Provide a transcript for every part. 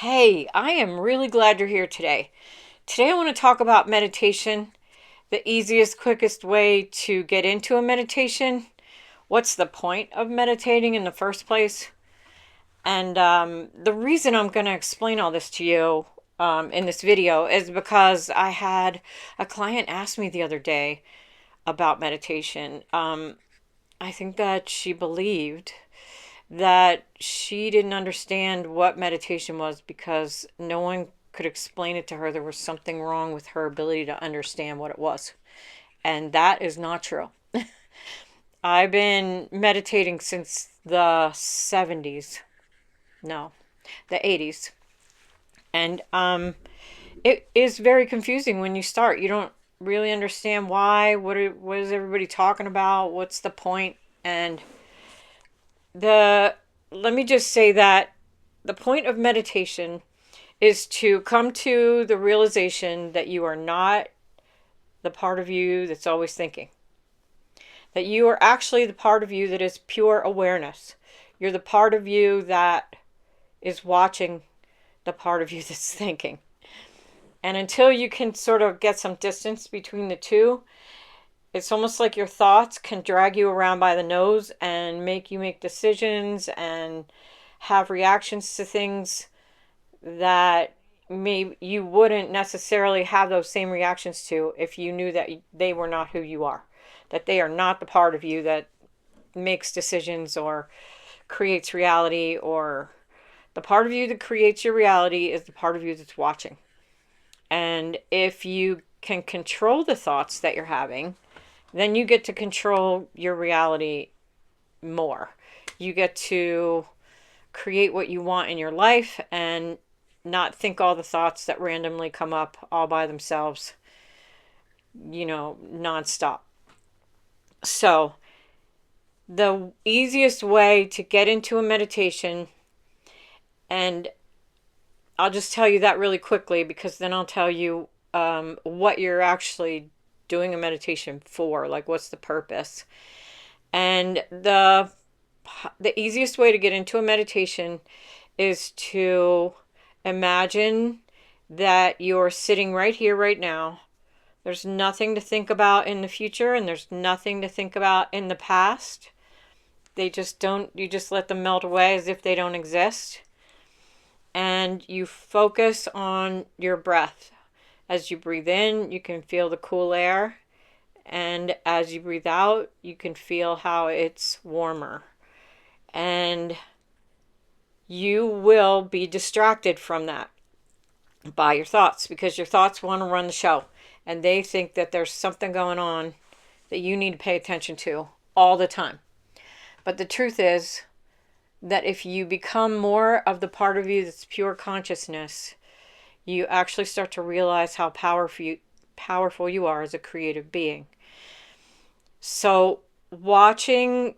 Hey, I am really glad you're here today. Today, I want to talk about meditation, the easiest, quickest way to get into a meditation. What's the point of meditating in the first place? And the reason I'm going to explain all this to you in this video is because I had a client ask me the other day about meditation. I think that she believed that she didn't understand what meditation was because no one could explain it to her. There was something wrong with her ability to understand what it was. And that is not true. I've been meditating since the 70s. No, the 80s. And it is very confusing when you start. You don't really understand why. What is everybody talking about? What's the point? And the let me just say that the point of meditation is to come to the realization that you are not the part of you that's always thinking. That you are actually the part of you that is pure awareness. You're the part of you that is watching the part of you that's thinking. And until you can sort of get some distance between the two, it's almost like your thoughts can drag you around by the nose and make you make decisions and have reactions to things that maybe you wouldn't necessarily have those same reactions to if you knew that they were not who you are, that they are not the part of you that makes decisions or creates reality, or the part of you that creates your reality is the part of you that's watching. And if you can control the thoughts that you're having, then you get to control your reality more. You get to create what you want in your life and not think all the thoughts that randomly come up all by themselves, nonstop. So, the easiest way to get into a meditation, and I'll just tell you that really quickly because then I'll tell you what you're actually doing a meditation for, like what's the purpose. And the easiest way to get into a meditation is to imagine that you're sitting right here, right now. There's nothing to think about in the future, and there's nothing to think about in the past. They just don't, you just let them melt away as if they don't exist. And you focus on your breath. As you breathe in, you can feel the cool air. And as you breathe out, you can feel how it's warmer. And you will be distracted from that by your thoughts because your thoughts want to run the show and they think that there's something going on that you need to pay attention to all the time. But the truth is that if you become more of the part of you that's pure consciousness, you actually start to realize how powerful you are as a creative being. So watching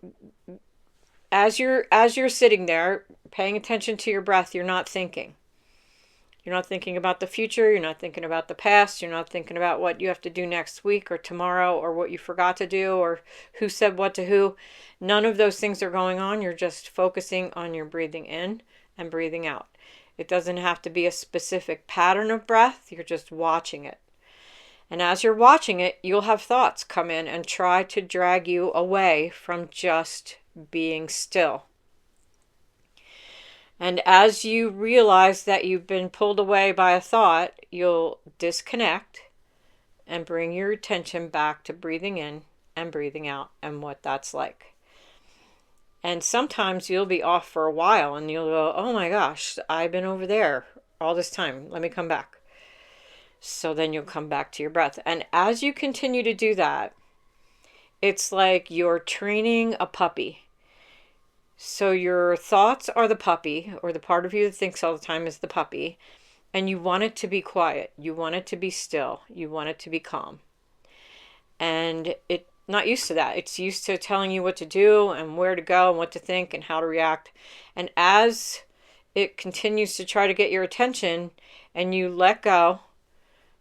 as you're sitting there paying attention to your breath, you're not thinking. You're not thinking about the future. You're not thinking about the past. You're not thinking about what you have to do next week or tomorrow or what you forgot to do or who said what to who. None of those things are going on. You're just focusing on your breathing in and breathing out. It doesn't have to be a specific pattern of breath. You're just watching it. And as you're watching it, you'll have thoughts come in and try to drag you away from just being still. And as you realize that you've been pulled away by a thought, you'll disconnect and bring your attention back to breathing in and breathing out and what that's like. And sometimes you'll be off for a while and you'll go, oh my gosh, I've been over there all this time. Let me come back. So then you'll come back to your breath. And as you continue to do that, it's like you're training a puppy. So your thoughts are the puppy, or the part of you that thinks all the time is the puppy, and you want it to be quiet. You want it to be still. You want it to be calm. And it's not used to that. It's used to telling you what to do and where to go and what to think and how to react. And as it continues to try to get your attention and you let go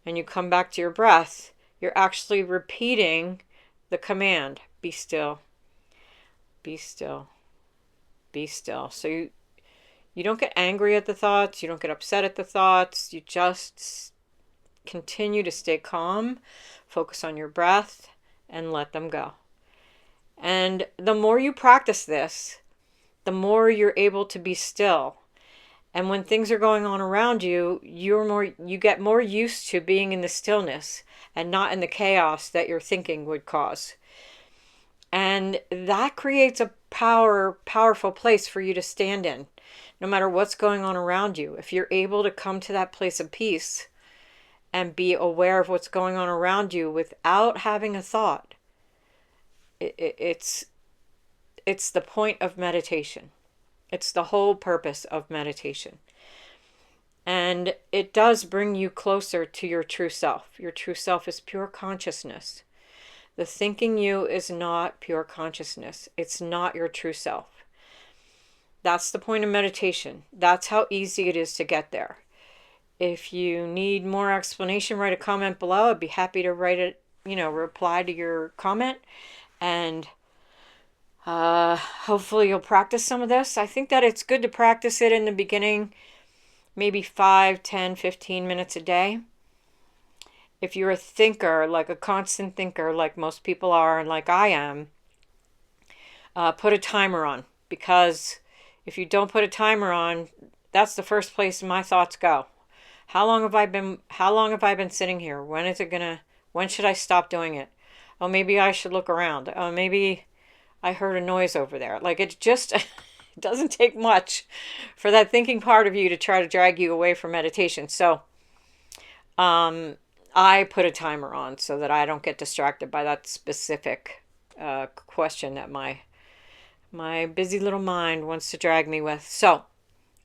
and you come back to your breath, you're actually repeating the command, be still, be still, be still. So You don't get angry at the thoughts. You don't get upset at the thoughts. You just continue to stay calm, focus on your breath, and let them go. And the more you practice this, the more you're able to be still. And when things are going on around you, you get more used to being in the stillness and not in the chaos that your thinking would cause. And that creates a powerful place for you to stand in, no matter what's going on around you. If you're able to come to that place of peace and be aware of what's going on around you without having a thought, it's the point of meditation. It's the whole purpose of meditation. And it does bring you closer to your true self. Your true self is pure consciousness. The thinking you is not pure consciousness. It's not your true self. That's the point of meditation. That's how easy it is to get there. If you need more explanation, write a comment below. I'd be happy to write it, reply to your comment. And hopefully you'll practice some of this. I think that it's good to practice it in the beginning, maybe 5, 10, 15 minutes a day. If you're a thinker, like a constant thinker, like most people are and like I am, put a timer on. Because if you don't put a timer on, that's the first place my thoughts go. How long have I been sitting here? When should I stop doing it? Oh, maybe I should look around. Oh, maybe I heard a noise over there. Like, it just it doesn't take much for that thinking part of you to try to drag you away from meditation. So I put a timer on so that I don't get distracted by that specific question that my busy little mind wants to drag me with. So,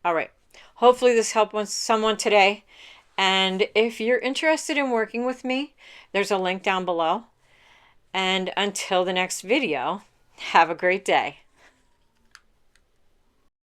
all right. Hopefully this helped someone today. And if you're interested in working with me, there's a link down below. And until the next video, have a great day.